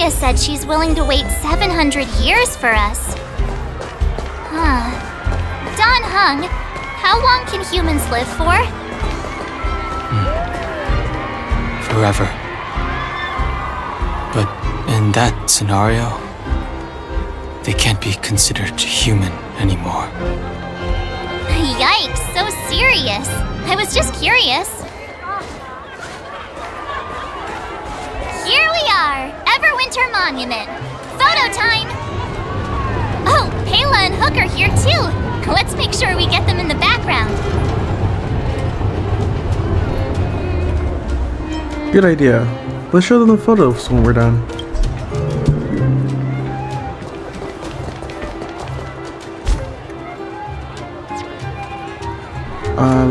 Clara said she's willing to wait 700 years for us. Huh. Don Hung, how long can humans live for? Forever. But in that scenario, they can't be considered human anymore. Yikes, so serious. I was just curious. Here we are, Everwinter Monument. Photo time! Oh, Payla and Hook are here too. Let's make sure we get them in the background. Good idea. Let's show them the photos when we're done.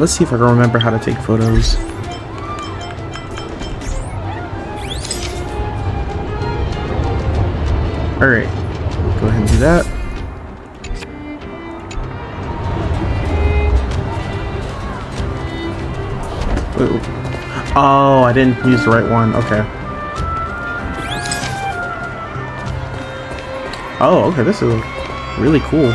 Let's see if I can remember how to take photos. Alright, go ahead and do that. Ooh. Oh, I didn't use the right one. Okay. Oh, okay, this is really cool.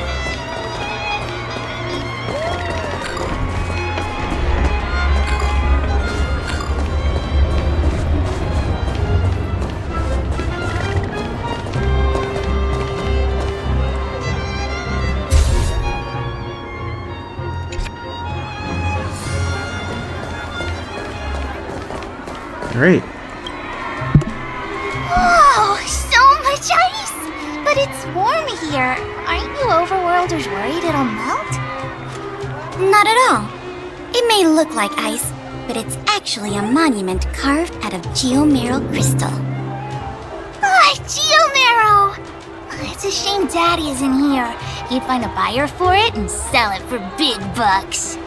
Great. Whoa, so much ice! But it's warm here. Aren't you overworlders worried it'll melt? Not at all. It may look like ice, but it's actually a monument carved out of geomeral crystal. Ah, geomarrow! It's a shame Daddy isn't here. He'd find a buyer for it and sell it for big bucks.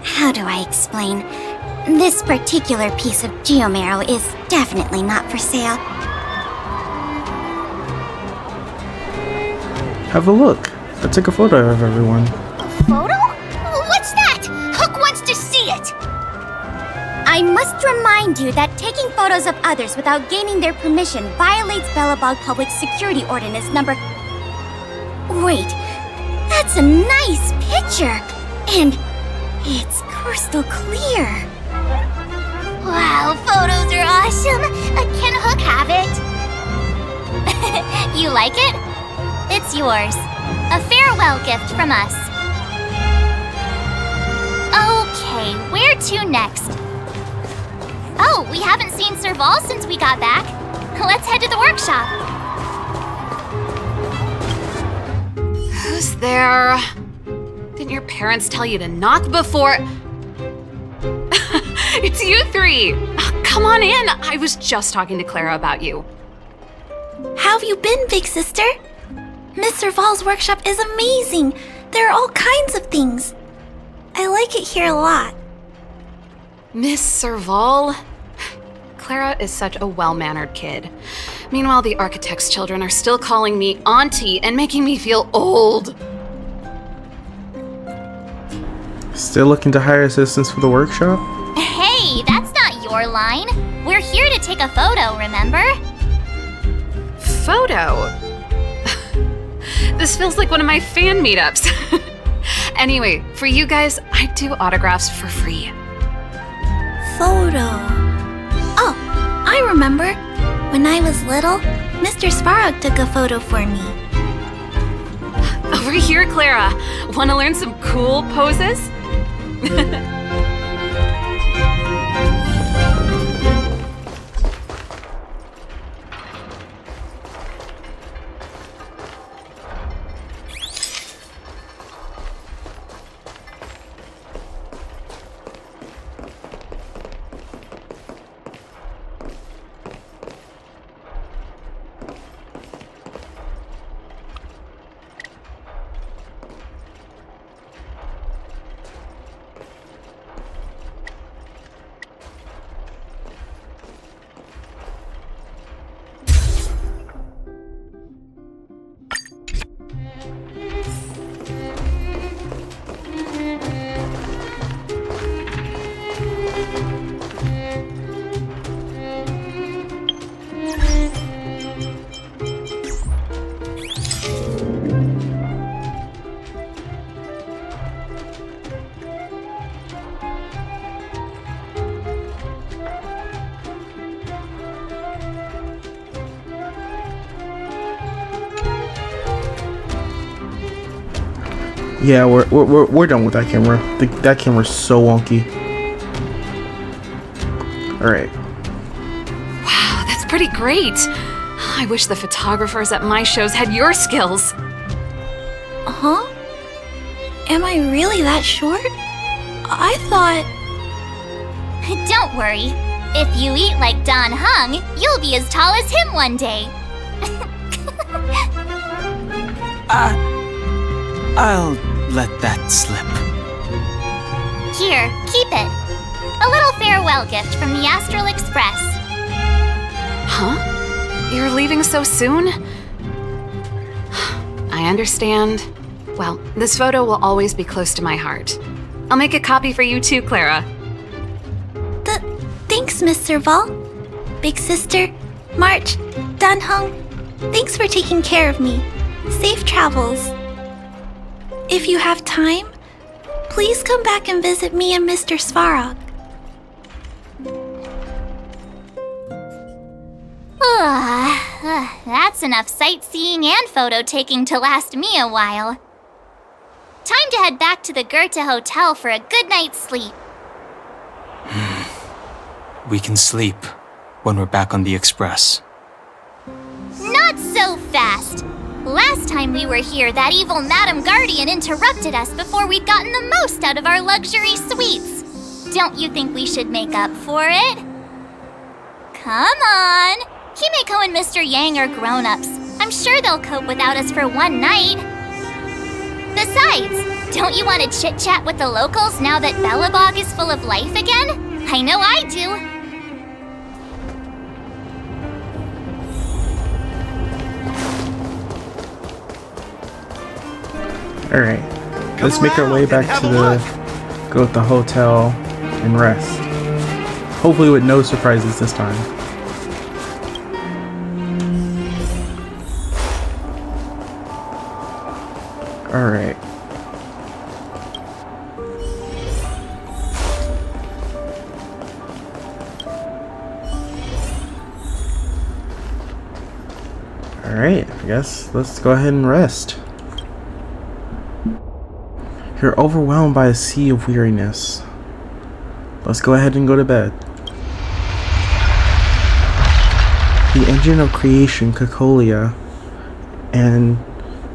How do I explain? This particular piece of geomarrow is definitely not for sale. Have a look. I took a photo of everyone. A photo? What's that? Hook wants to see it! I must remind you that taking photos of others without gaining their permission violates Belebog Public Security Ordinance number... Wait, that's a nice picture! And it's crystal clear. Wow, photos are awesome! Can Hook have it? You like it? It's yours. A farewell gift from us. Okay, where to next? Oh, we haven't seen Serval since we got back. Let's head to the workshop. Who's there? Didn't your parents tell you to knock before... It's you three! Come on in! I was just talking to Clara about you. How have you been, big sister? Miss Serval's workshop is amazing. There are all kinds of things. I like it here a lot. Miss Serval? Clara is such a well-mannered kid. Meanwhile, the architect's children are still calling me auntie and making me feel old. Still looking to hire assistants for the workshop? Hey, that's not your line. We're here to take a photo, remember? Photo? This feels like one of my fan meetups. Anyway, for you guys, I do autographs for free. Photo. Oh, I remember. When I was little, Mr. Svarog took a photo for me. Over here, Clara. Want to learn some cool poses? Yeah, we're done with that camera. That camera's so wonky. All right. Wow, that's pretty great. I wish the photographers at my shows had your skills. Huh? Am I really that short? I thought... Don't worry. If you eat like Don Hung, you'll be as tall as him one day. I'll let that slip. Here, keep it. A little farewell gift from the Astral Express. Huh? You're leaving so soon? I understand. Well, this photo will always be close to my heart. I'll make a copy for you too, Clara. Thanks, Miss Serval. Big Sister, March, Dan Hung, thanks for taking care of me. Safe travels. If you have time, please come back and visit me and Mr. Svarog. That's enough sightseeing and photo taking to last me a while. Time to head back to the Goethe Hotel for a good night's sleep. We can sleep when we're back on the Express. Not so fast! Last time we were here, that evil Madam Guardian interrupted us before we'd gotten the most out of our luxury suites. Don't you think we should make up for it? Come on! Himeko and Mr. Yang are grown-ups. I'm sure they'll cope without us for one night. Besides, don't you want to chit-chat with the locals now that Belebog is full of life again? I know I do. Alright, let's make our way back to the hotel and rest. Hopefully with no surprises this time. Alright. Alright, I guess let's go ahead and rest. You're overwhelmed by a sea of weariness. Let's go ahead and go to bed. The engine of creation, Cacolia, and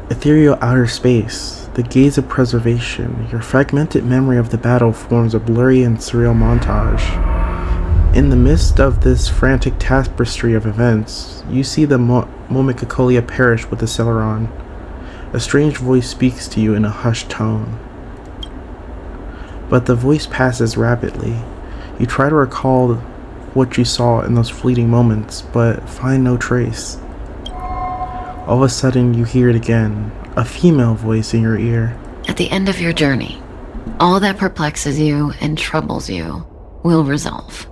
ethereal outer space, the gaze of preservation, your fragmented memory of the battle forms a blurry and surreal montage. In the midst of this frantic tapestry of events, you see the moment Cacolia perished with the Celeron. A strange voice speaks to you in a hushed tone. But the voice passes rapidly. You try to recall what you saw in those fleeting moments, but find no trace. All of a sudden, you hear it again, a female voice in your ear. At the end of your journey, all that perplexes you and troubles you will resolve.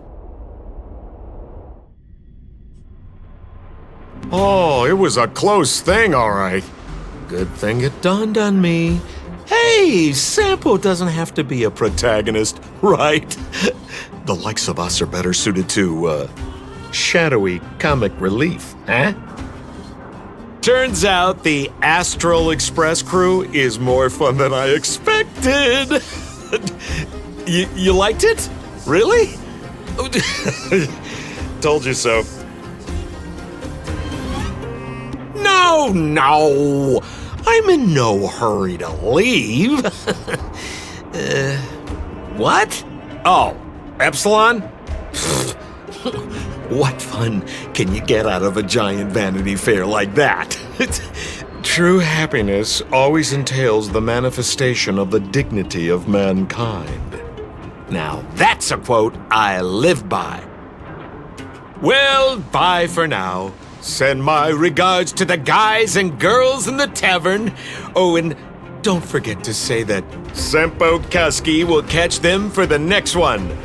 Oh, it was a close thing, all right. Good thing it dawned on me. Hey, Sampo doesn't have to be a protagonist, right? The likes of us are better suited to, shadowy comic relief, eh? Turns out the Astral Express crew is more fun than I expected. You liked it? Really? Told you so. No! I'm in no hurry to leave. What? Oh, Epsilon? What fun can you get out of a giant Vanity Fair like that? True happiness always entails the manifestation of the dignity of mankind. Now, that's a quote I live by. Well, bye for now. Send my regards to the guys and girls in the tavern. Oh, and don't forget to say that Sempo Kaski will catch them for the next one.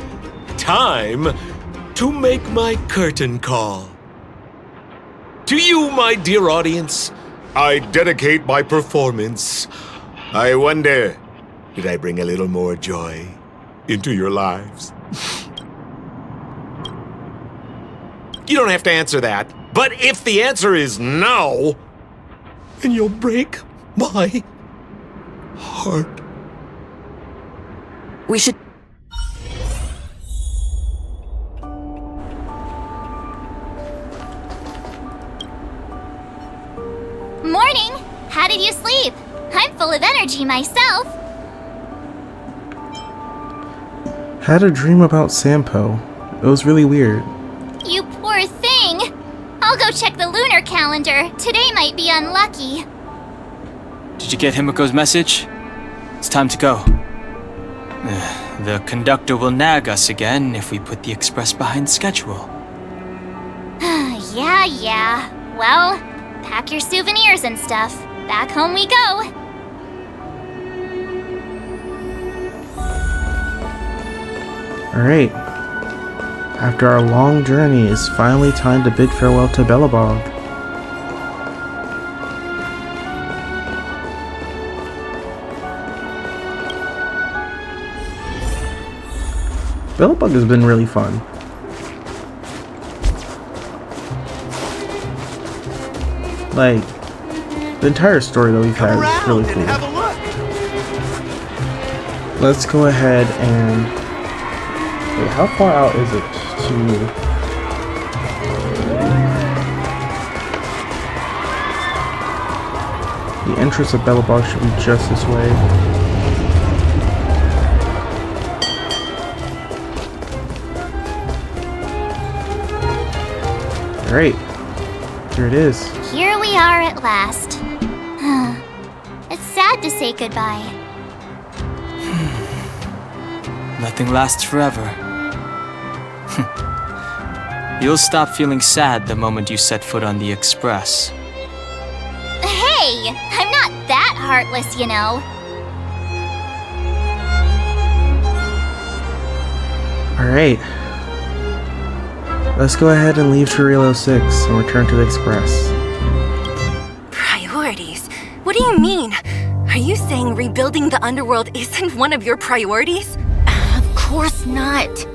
Time to make my curtain call. To you, my dear audience, I dedicate my performance. I wonder, did I bring a little more joy into your lives? You don't have to answer that. But if the answer is no, then you'll break my heart. heart. We should... Morning! How did you sleep? I'm full of energy myself. Had a dream about Sampo. It was really weird. You poor thing. I'll go check the lunar calendar. Today might be unlucky. Did you get Himiko's message? It's time to go. The conductor will nag us again if we put the express behind schedule. Yeah. Well, pack your souvenirs and stuff. Back home we go. Alright. After our long journey, it's finally time to bid farewell to Belebog. Belebog has been really fun. Like, the entire story that we've had is really cool. Let's go ahead and... Wait, how far out is it to... The entrance of Belebog should be just this way. Alright, here it is. Here we are at last. It's sad to say goodbye. Nothing lasts forever. You'll stop feeling sad the moment you set foot on the express. Hey, I'm not that heartless, you know. Alright. Let's go ahead and leave StarRail 06 and return to the express. Priorities? What do you mean? Are you saying rebuilding the underworld isn't one of your priorities? Of course not.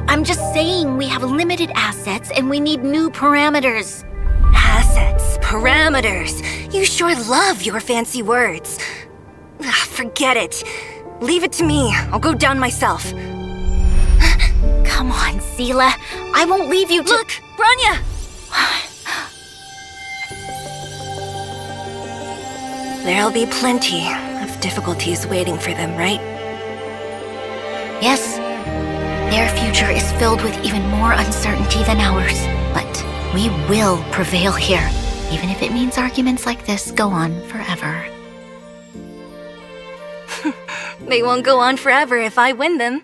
I'm just saying we have limited assets and we need new parameters. Assets, parameters. You sure love your fancy words. Forget it. Leave it to me. I'll go down myself. Come on, Seela. I won't leave you to— Look, Branya! There'll be plenty of difficulties waiting for them, right? Yes. Their future is filled with even more uncertainty than ours. But we will prevail here, even if it means arguments like this go on forever. They won't go on forever if I win them.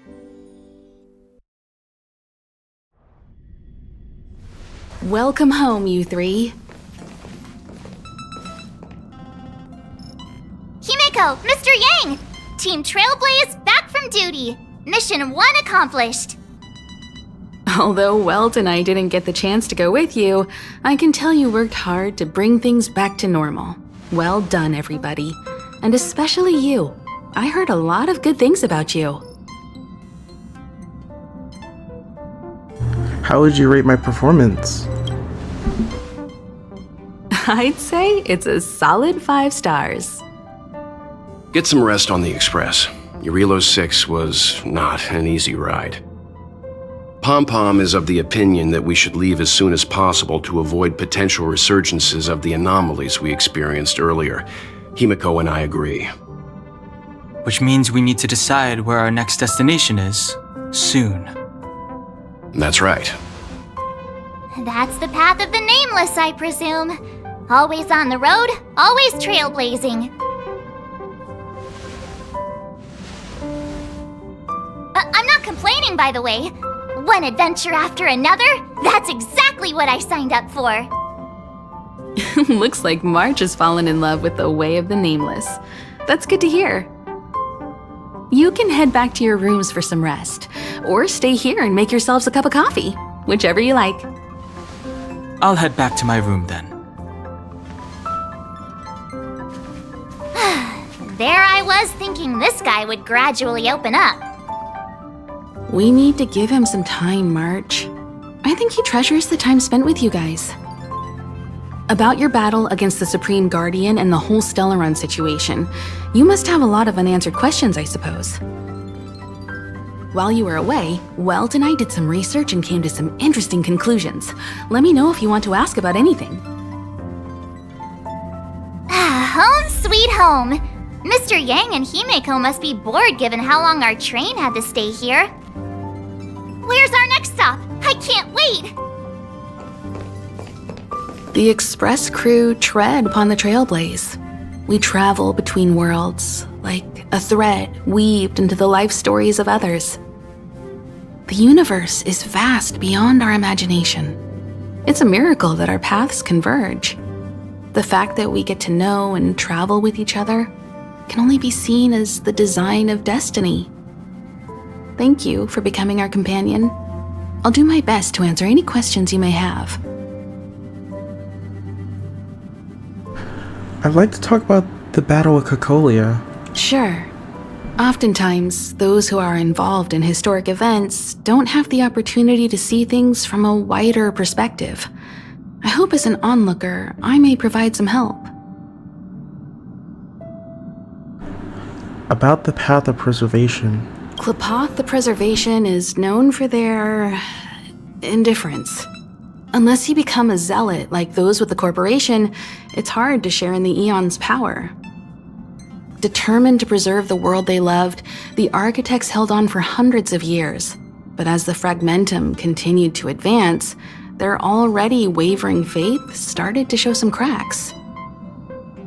Welcome home, you three. Himiko, Mr. Yang! Team Trailblaze back from duty. Mission 1 accomplished. Although Welt and I didn't get the chance to go with you, I can tell you worked hard to bring things back to normal. Well done, everybody. And especially you. I heard a lot of good things about you. How would you rate my performance? I'd say it's a solid 5 stars. Get some rest on the express. Urilo 6 was not an easy ride. Pom-Pom is of the opinion that we should leave as soon as possible to avoid potential resurgences of the anomalies we experienced earlier. Himiko and I agree. Which means we need to decide where our next destination is, soon. That's right. That's the path of the Nameless, I presume. Always on the road, always trailblazing. I'm not complaining, by the way. One adventure after another, that's exactly what I signed up for. Looks like March has fallen in love with the way of the Nameless. That's good to hear. You can head back to your rooms for some rest, or stay here and make yourselves a cup of coffee, whichever you like. I'll head back to my room then. There I was thinking this guy would gradually open up. We need to give him some time, March. I think he treasures the time spent with you guys. About your battle against the Supreme Guardian and the whole Stellaron situation, you must have a lot of unanswered questions, I suppose. While you were away, Welt and I did some research and came to some interesting conclusions. Let me know if you want to ask about anything. Home sweet home. Mr. Yang and Himeko must be bored given how long our train had to stay here. Where's our next stop? I can't wait! The express crew tread upon the trailblaze. We travel between worlds, like a thread weaved into the life stories of others. The universe is vast beyond our imagination. It's a miracle that our paths converge. The fact that we get to know and travel with each other can only be seen as the design of destiny. Thank you for becoming our companion. I'll do my best to answer any questions you may have. I'd like to talk about the Battle of Cocolia. Sure. Oftentimes, those who are involved in historic events don't have the opportunity to see things from a wider perspective. I hope as an onlooker, I may provide some help. About the Path of Preservation. Klapoth the Preservation is known for their indifference. Unless you become a zealot like those with the corporation, it's hard to share in the Eon's power. Determined to preserve the world they loved, the architects held on for hundreds of years. But as the fragmentum continued to advance, their already wavering faith started to show some cracks.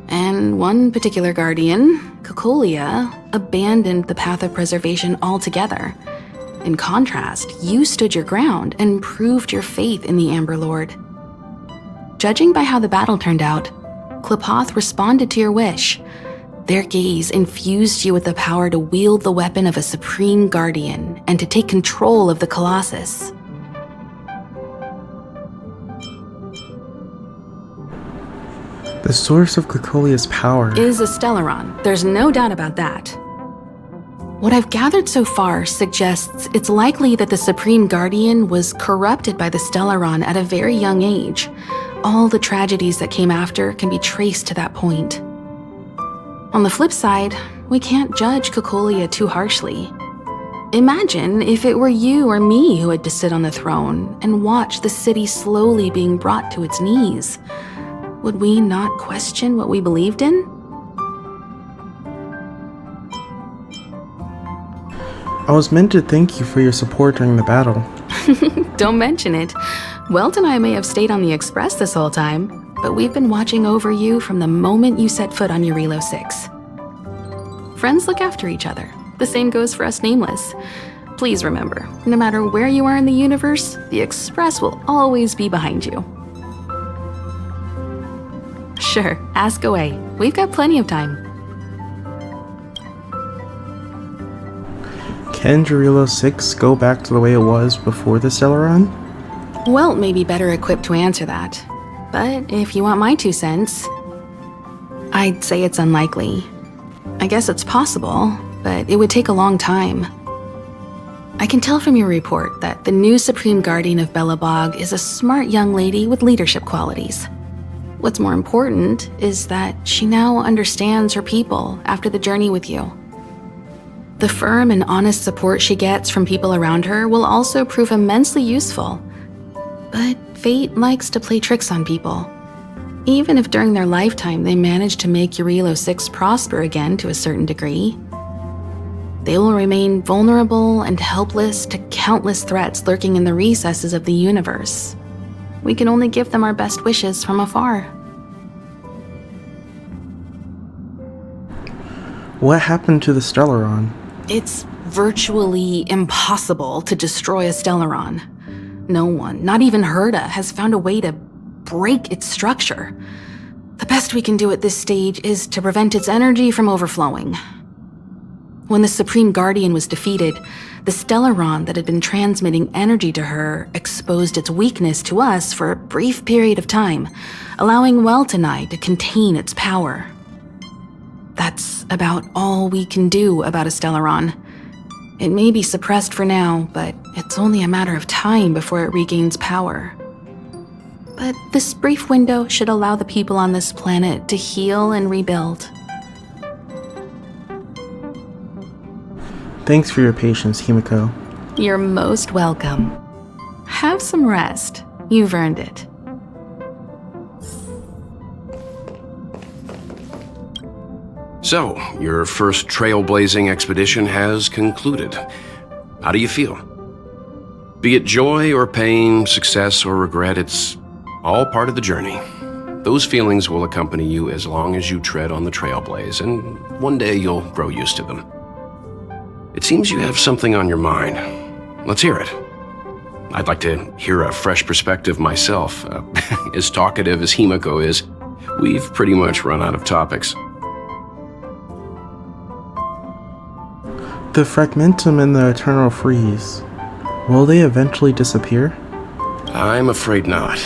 And one particular guardian, Cocolia, abandoned the Path of Preservation altogether. In contrast, you stood your ground and proved your faith in the Amber Lord. Judging by how the battle turned out, Klapoth responded to your wish. Their gaze infused you with the power to wield the weapon of a supreme guardian and to take control of the Colossus. The source of Cocolia's power Is a Stellaron. There's no doubt about that. What I've gathered so far suggests it's likely that the Supreme Guardian was corrupted by the Stellaron at a very young age. All the tragedies that came after can be traced to that point. On the flip side, we can't judge Cocolia too harshly. Imagine if it were you or me who had to sit on the throne and watch the city slowly being brought to its knees. Would we not question what we believed in? I was meant to thank you for your support during the battle. Don't mention it. Welt and I may have stayed on the Express this whole time, but we've been watching over you from the moment you set foot on Eurilo 6. Friends look after each other. The same goes for us Nameless. Please remember, no matter where you are in the universe, the Express will always be behind you. Sure, ask away. We've got plenty of time. Can Eurilo 6 go back to the way it was before the Stellaron? Welt may be better equipped to answer that. But if you want my 2 cents, I'd say it's unlikely. I guess it's possible, but it would take a long time. I can tell from your report that the new Supreme Guardian of Belebog is a smart young lady with leadership qualities. What's more important is that she now understands her people after the journey with you. The firm and honest support she gets from people around her will also prove immensely useful. But fate likes to play tricks on people. Even if during their lifetime they manage to make Eurilo 6 prosper again to a certain degree, they will remain vulnerable and helpless to countless threats lurking in the recesses of the universe. We can only give them our best wishes from afar. What happened to the Stellaron? It's virtually impossible to destroy a Stellaron. No one, not even Herda, has found a way to break its structure. The best we can do at this stage is to prevent its energy from overflowing. When the Supreme Guardian was defeated, the Stellaron that had been transmitting energy to her exposed its weakness to us for a brief period of time, allowing Welt and I to contain its power. That's about all we can do about a Stellaron. It may be suppressed for now, but it's only a matter of time before it regains power. but this brief window should allow the people on this planet to heal and rebuild. Thanks for your patience, Himiko. You're most welcome. Have some rest. You've earned it. So, your first trailblazing expedition has concluded. How do you feel? Be it joy or pain, success or regret, it's all part of the journey. Those feelings will accompany you as long as you tread on the trailblaze, and one day you'll grow used to them. It seems you have something on your mind. Let's hear it. I'd like to hear a fresh perspective myself. As talkative as Himiko is, we've pretty much run out of topics. The fragmentum and the eternal freeze, will they eventually disappear? I'm afraid not.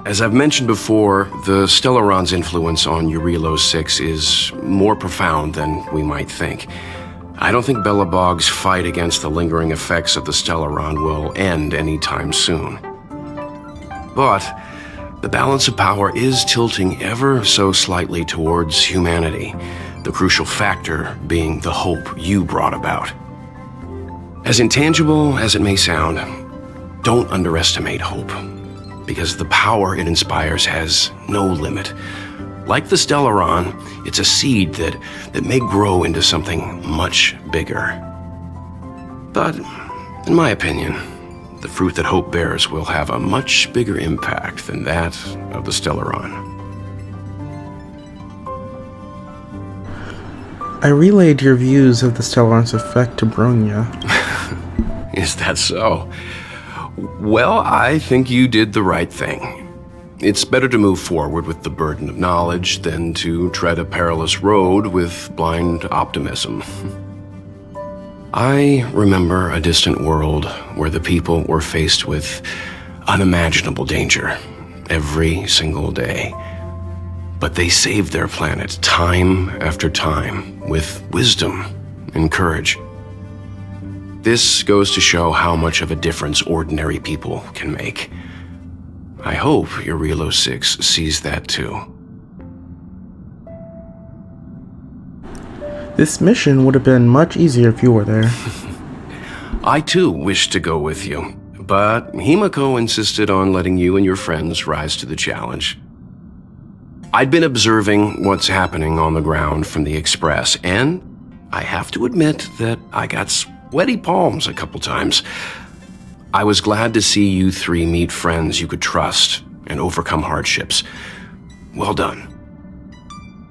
As I've mentioned before, the Stellaron's influence on Eurilo 6 is more profound than we might think. I don't think Belebog's fight against the lingering effects of the Stellaron will end anytime soon. But the balance of power is tilting ever so slightly towards humanity, the crucial factor being the hope you brought about. As intangible as it may sound, don't underestimate hope, because the power it inspires has no limit. Like the Stellaron, it's a seed that may grow into something much bigger. But, in my opinion, the fruit that hope bears will have a much bigger impact than that of the Stellaron. I relayed your views of the Stellaron's effect to Bronya. Is that so? Well, I think you did the right thing. It's better to move forward with the burden of knowledge than to tread a perilous road with blind optimism. I remember a distant world where the people were faced with unimaginable danger every single day. But they saved their planet time after time with wisdom and courage. This goes to show how much of a difference ordinary people can make. I hope Eurilo 6 sees that too. This mission would have been much easier if you were there. I too wish to go with you, but Himiko insisted on letting you and your friends rise to the challenge. I'd been observing what's happening on the ground from the Express, and I have to admit that I got sweaty palms a couple times. I was glad to see you three meet friends you could trust and overcome hardships. Well done.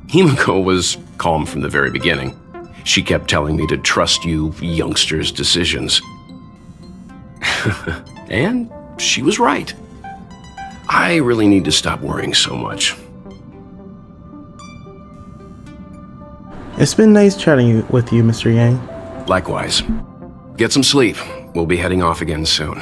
Himiko was calm from the very beginning. She kept telling me to trust you youngsters' decisions. And she was right. I really need to stop worrying so much. It's been nice chatting with you, Mr. Yang. Likewise. Get some sleep. We'll be heading off again soon.